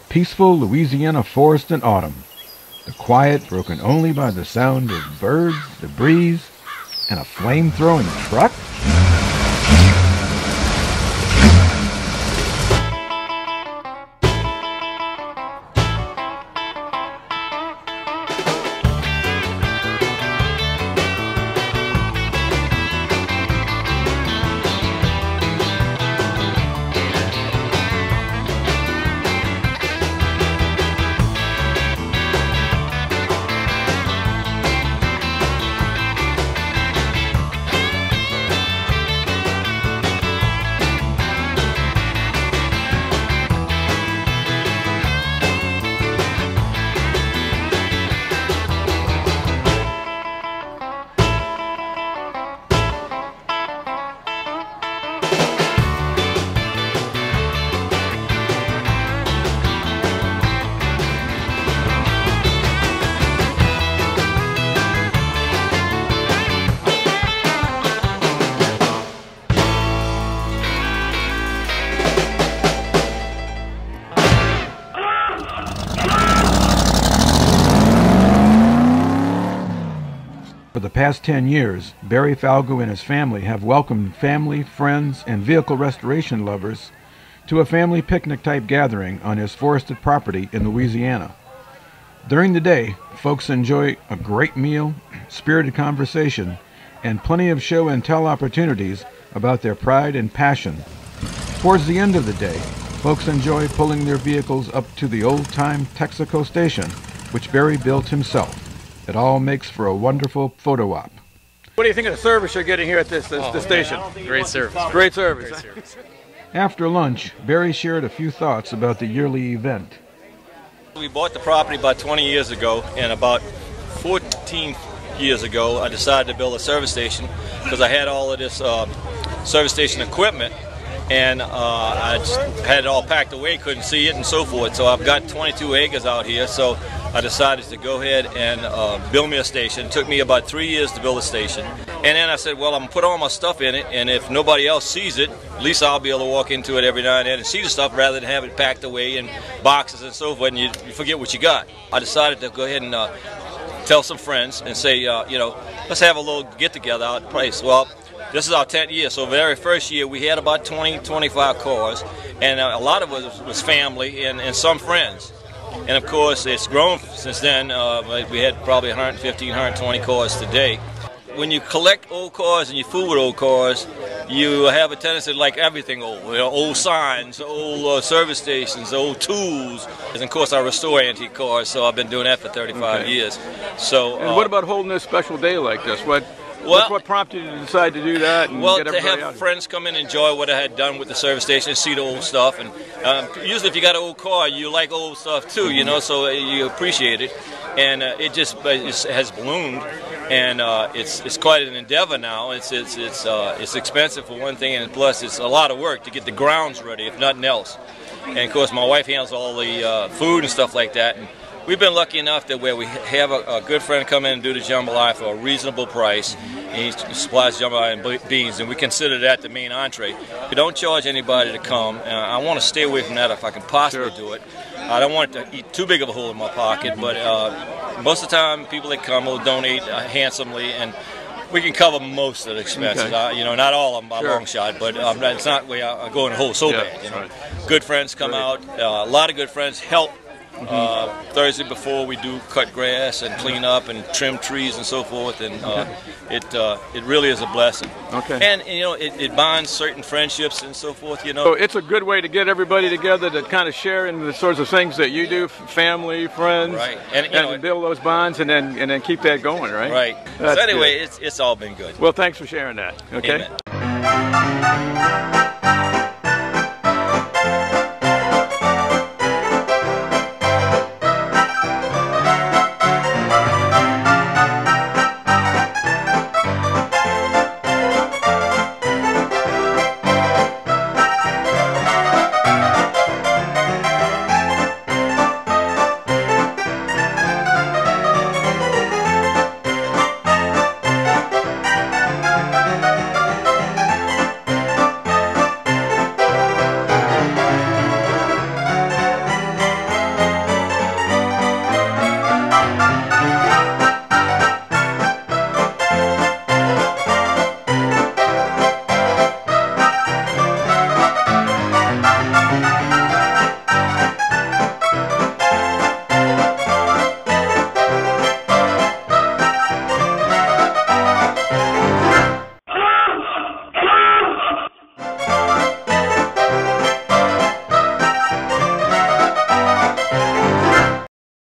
peaceful Louisiana forest in autumn. The quiet broken only by the sound of birds, the breeze, and a flame-throwing truck? For the past 10 years, Barry Falgout and his family have welcomed family, friends, and vehicle restoration lovers to a family picnic-type gathering on his forested property in Louisiana. During the day, folks enjoy a great meal, spirited conversation, and plenty of show and tell opportunities about their pride and passion. Towards the end of the day, folks enjoy pulling their vehicles up to the old-time Texaco station, which Barry built himself. It all makes for a wonderful photo op. What do you think of the service you're getting here at this station? Great service. Great service. Great service. After lunch, Barry shared a few thoughts about the yearly event. We bought the property about 20 years ago, and about 14 years ago I decided to build a service station because I had all of this service station equipment, and I just had it all packed away, couldn't see it and so forth. So I've got 22 acres out here, so I decided to go ahead and build me a station. It took me about 3 years to build a station. And then I said, well, I'm going to put all my stuff in it, and if nobody else sees it, at least I'll be able to walk into it every now and then and see the stuff rather than have it packed away in boxes and so forth, and you forget what you got. I decided to go ahead and tell some friends and say, let's have a little get-together out at the place. Well, this is our 10th year, so the very first year we had about 20, 25 cars, and a lot of it was family and some friends. And of course, it's grown since then. We had probably 115, 120 cars today. When you collect old cars and you fool with old cars, you have a tendency to like everything old. Old signs, old service stations, old tools. And of course, I restore antique cars, so I've been doing that for 35 years. So, and what about holding a special day like this? What prompted you to decide to do that? And get to have friends come in and enjoy what I had done with the service station, see the old stuff. And usually if you got an old car, you like old stuff too, so you appreciate it. And it has ballooned, and it's quite an endeavor now. It's expensive for one thing, and plus it's a lot of work to get the grounds ready, if nothing else. And of course my wife handles all the food and stuff like that. And we've been lucky enough that where we have a good friend come in and do the jambalaya for a reasonable price, and he supplies jambalaya and beans, and we consider that the main entree. We don't charge anybody to come. I want to stay away from that if I can possibly do it. I don't want it to eat too big of a hole in my pocket, but most of the time people that come will donate handsomely, and we can cover most of the expenses. Not all of them by a long shot, but it's not where I go in the hole so bad. Right. Good friends come out. A lot of good friends help. Thursday before we do cut grass and clean up and trim trees and so forth, and it really is a blessing. Okay. And it binds certain friendships and so forth. So it's a good way to get everybody together to kind of share in the sorts of things that you do, family, friends, right? And build those bonds, and then keep that going, right? Right. That's so anyway, good. it's all been good. Well, thanks for sharing that. Okay. Amen. Bye.